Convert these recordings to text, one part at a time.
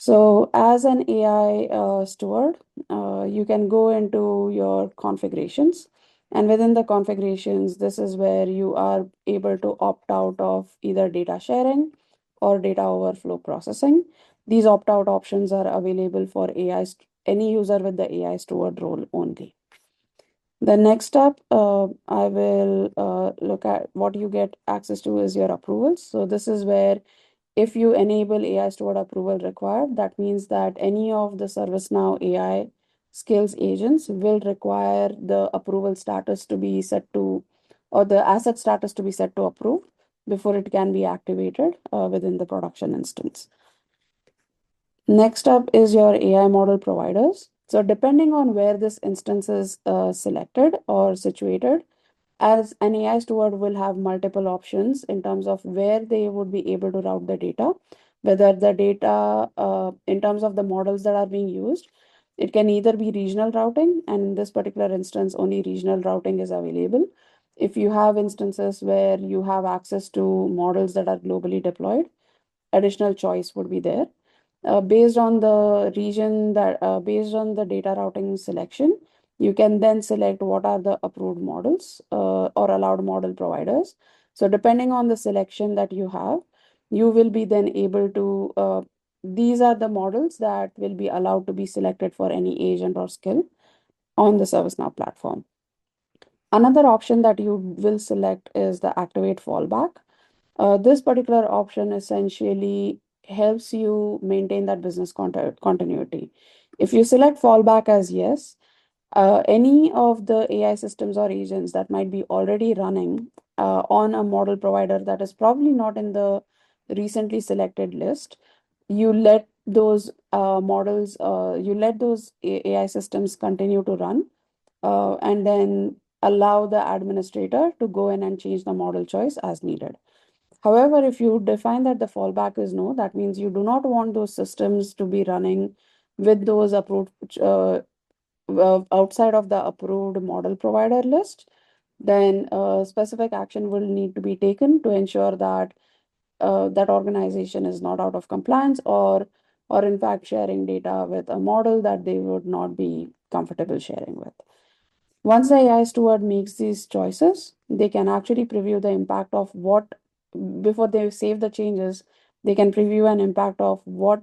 So as an AI steward, you can go into your configurations. And within the configurations, this is where you are able to opt out of either data sharing or data overflow processing. These opt-out options are available for any user with the AI steward role only. The next up, I will look at what you get access to is your approvals. So this is where if you enable AI steward approval required, that means that any of the ServiceNow AI skills agents will require the approval status to be set to, or the asset status to be set to approve before it can be activated within the production instance. Next up is your AI model providers. So depending on where this instance is selected or situated, as an AI steward will have multiple options in terms of where they would be able to route the data, whether the data, in terms of the models that are being used, it can either be regional routing, and in this particular instance, only regional routing is available. If you have instances where you have access to models that are globally deployed, additional choice would be there. Based on the region that, based on the data routing selection, you can then select what are the approved models or allowed model providers. So depending on the selection that you have, you will be then able to, these are the models that will be allowed to be selected for any agent or skill on the ServiceNow platform. Another option that you will select is the activate fallback. This particular option essentially helps you maintain that business continuity. If you select fallback as yes, any of the AI systems or agents that might be already running on a model provider that is probably not in the recently selected list, you let those you let those AI systems continue to run, and then allow the administrator to go in and change the model choice as needed. However, if you define that the fallback is no, that means you do not want those systems to be running with those approved outside of the approved model provider list, then specific action will need to be taken to ensure that that organization is not out of compliance or in fact sharing data with a model that they would not be comfortable sharing with. Once the AI steward makes these choices, they can actually preview the impact of before they save the changes, they can preview an impact of what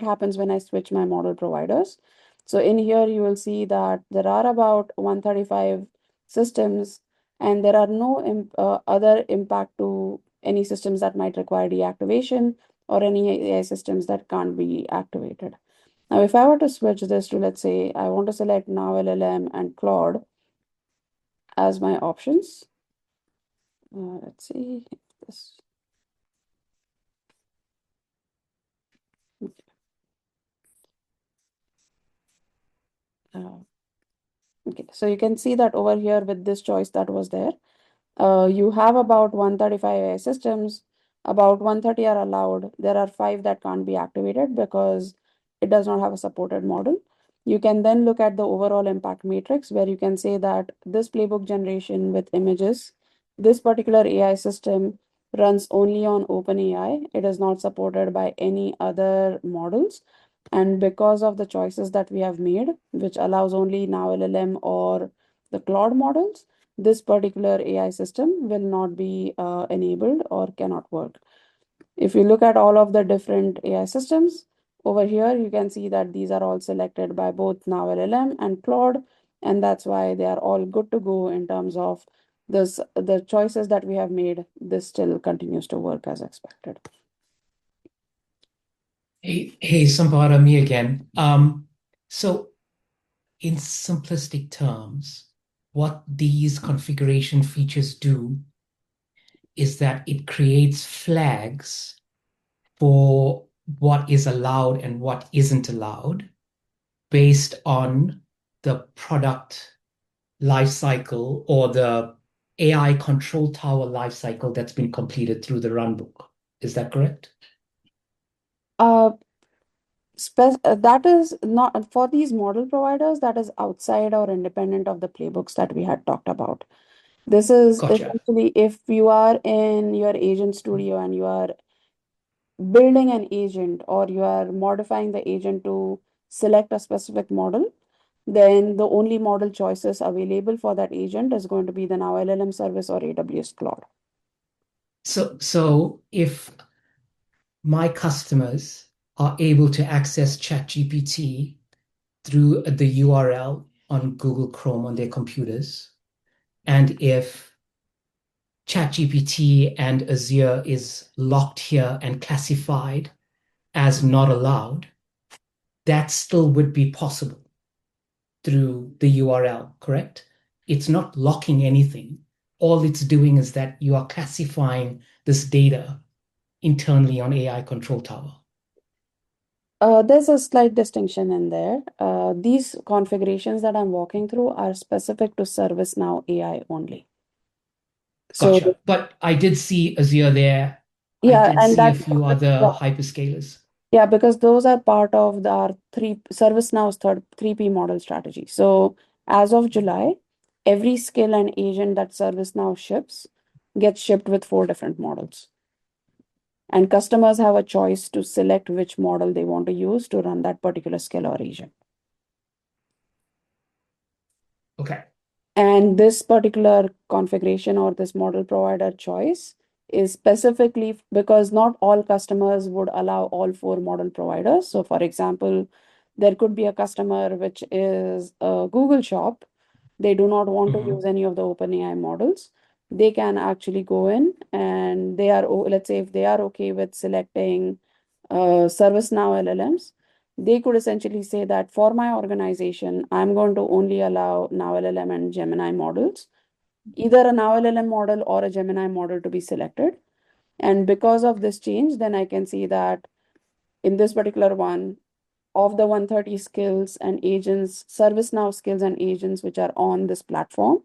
happens when I switch my model providers. So in here, you will see that there are about 135 systems, and there are no other impact to any systems that might require deactivation or any AI systems that can't be activated. Now, if I were to switch this to, let's say, I want to select Now LLM and Claude as my options. Let's see this. Okay, so you can see that over here with this choice that was there, you have about 135 AI systems, about 130 are allowed. There are 5 that can't be activated because it does not have a supported model. You can then look at the overall impact matrix where you can say that this playbook generation with images, this particular AI system runs only on OpenAI. It is not supported by any other models. And because of the choices that we have made, which allows only Now LLM or the Claude models, this particular AI system will not be enabled or cannot work. If you look at all of the different AI systems, over here you can see that these are all selected by both Now LLM and Claude, and that's why they are all good to go in terms of the choices that we have made. This still continues to work as expected. Hey, Sampara, me again. So in simplistic terms, what these configuration features do is that it creates flags for what is allowed and what isn't allowed based on the product lifecycle or the AI control tower lifecycle that's been completed through the runbook. Is that correct? Uh, that is not for these model providers, that is outside or independent of the playbooks that we had talked about. This is Gotcha. essentially if you are in your agent studio and you are building an agent or you are modifying the agent to select a specific model, then the only model choices available for that agent is going to be the Now LLM service or AWS Cloud. So if my customers are able to access ChatGPT through the URL on Google Chrome on their computers, and if ChatGPT and Azure is locked here and classified as not allowed, that still would be possible through the URL, correct? It's not locking anything. All it's doing is that you are classifying this data internally on AI Control Tower. There's a slight distinction in there. These configurations that I'm walking through are specific to ServiceNow AI only. So, Gotcha. But I did see Azure there. I yeah, did and see a that, few other yeah, hyperscalers. yeah, because those are part of our ServiceNow's third 3P model strategy. So, as of July, every skill and agent that ServiceNow ships gets shipped with 4 different models. And customers have a choice to select which model they want to use to run that particular skill or agent. Okay. And this particular configuration or this model provider choice is specifically because not all customers would allow all 4 model providers. So, for example, there could be a customer which is a Google shop. They do not want to use Mhm. any of the OpenAI models. They can actually go in and they are, let's say, if they are okay with selecting ServiceNow LLMs, they could essentially say that for my organization, I'm going to only allow Now LLM and Gemini models, either a Now LLM model or a Gemini model to be selected. And because of this change, then I can see that in this particular one, of the 130 skills and agents, ServiceNow skills and agents which are on this platform,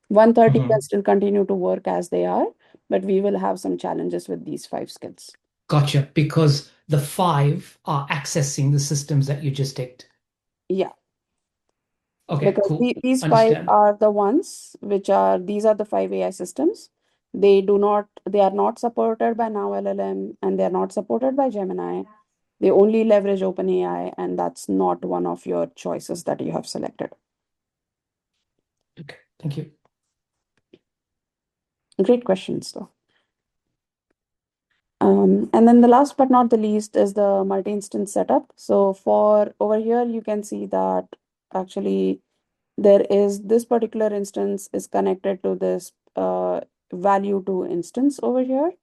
130 can Mhm. still continue to work as they are, but we will have some challenges with these 5 skills. Gotcha. Because the five are accessing the systems that you just ticked. Yeah. Okay, Because cool. these 5 Understand. are the ones which are, these are the 5 AI systems. They are not supported by Now LLM and they are not supported by Gemini. They only leverage OpenAI, and that's not one of your choices that you have selected. Okay, thank you. Great questions, though. And then the last but not the least is the multi-instance setup. So for over here, you can see that actually there is this particular instance is connected to this value to instance over here.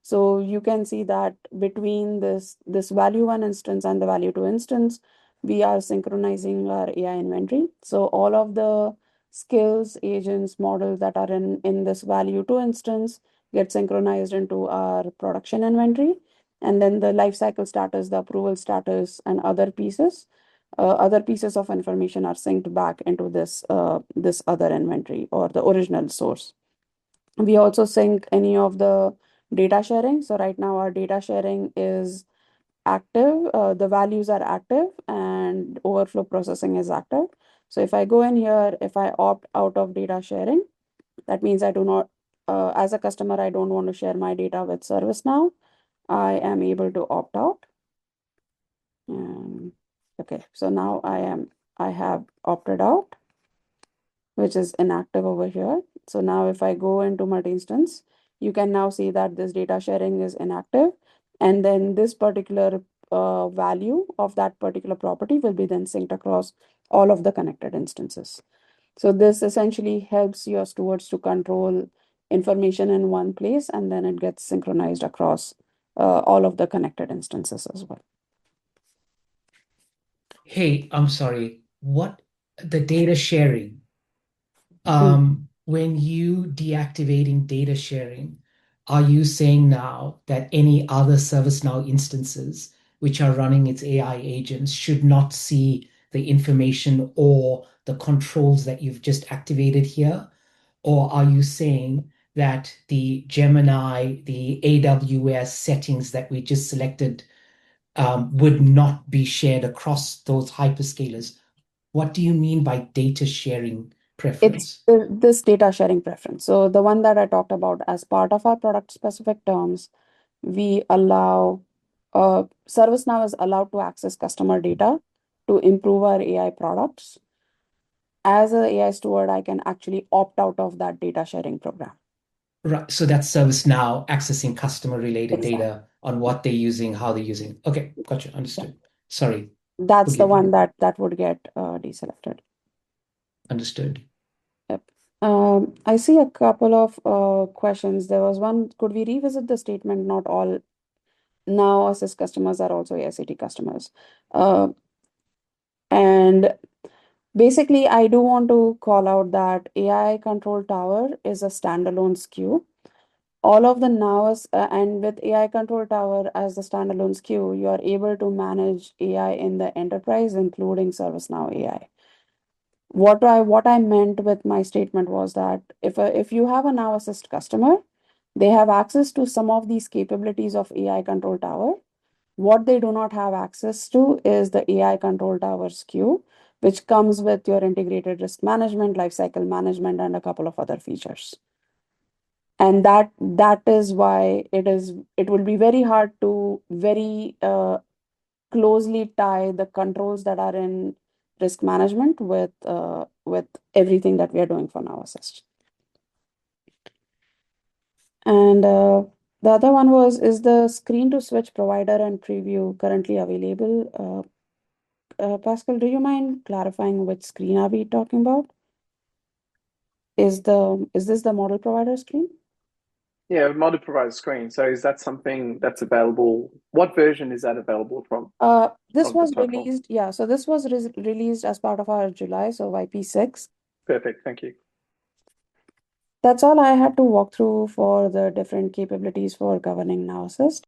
So you can see that between this value one instance and the value two instance, we are synchronizing our AI inventory. So all of the skills, agents, models that are in this value two instance get synchronized into our production inventory. And then the lifecycle status, the approval status, and other pieces of information are synced back into this other inventory or the original source. We also sync any of the data sharing. So right now our data sharing is active, the values are active, and overflow processing is active. So if I go in here, if I opt out of data sharing, that means I do not, as a customer, I don't want to share my data with ServiceNow. I am able to opt out. Okay, so now I have opted out, which is inactive over here. So now if I go into multi-instance, you can now see that this data sharing is inactive. And then this particular value of that particular property will be then synced across all of the connected instances. So this essentially helps your stewards to control information in one place, and then it gets synchronized across all of the connected instances as well. Hey, I'm sorry. What the data sharing? Mm. When you deactivating data sharing, are you saying now that any other ServiceNow instances which are running its AI agents should not see the information or the controls that you've just activated here? Or are you saying that the Gemini, the AWS settings that we just selected, would not be shared across those hyperscalers? What do you mean by data sharing It's preference? this data sharing preference. So the one that I talked about as part of our product specific terms, we allow ServiceNow is allowed to access customer data to improve our AI products. As an AI steward, I can actually opt out of that data sharing program. Right. So that's ServiceNow accessing customer related Exactly. data on what they're using, how they're using. Okay, gotcha. Yeah. Understood. Sorry. That's the Forgive me. one that would get deselected. Understood. Yep. I see a couple of questions. There was one, could we revisit the statement, not all Now Assist customers are also AICT customers? Uh, and basically, I do want to call out that AI Control Tower is a standalone SKU. All of the Now, and with AI Control Tower as the standalone SKU, you are able to manage AI in the enterprise, including ServiceNow AI. What I meant with my statement was that if you have a Now Assist customer, they have access to some of these capabilities of AI Control Tower. What they do not have access to is the AI Control Tower SKU, which comes with your integrated risk management, lifecycle management, and a couple of other features. And that is why it will be very hard to very closely tie the controls that are in risk management with everything that we are doing for Now Assist. And the other one was, is the screen to switch provider and preview currently available? Pascal, do you mind clarifying which screen are we talking about? Is this the model provider screen? Yeah, model provider screen. So is that something that's available? What version is that available from This of the was platform? released, yeah. So this was released as part of our July, so YP6. Perfect. Thank you. That's all I had to walk through for the different capabilities for governing Now Assist.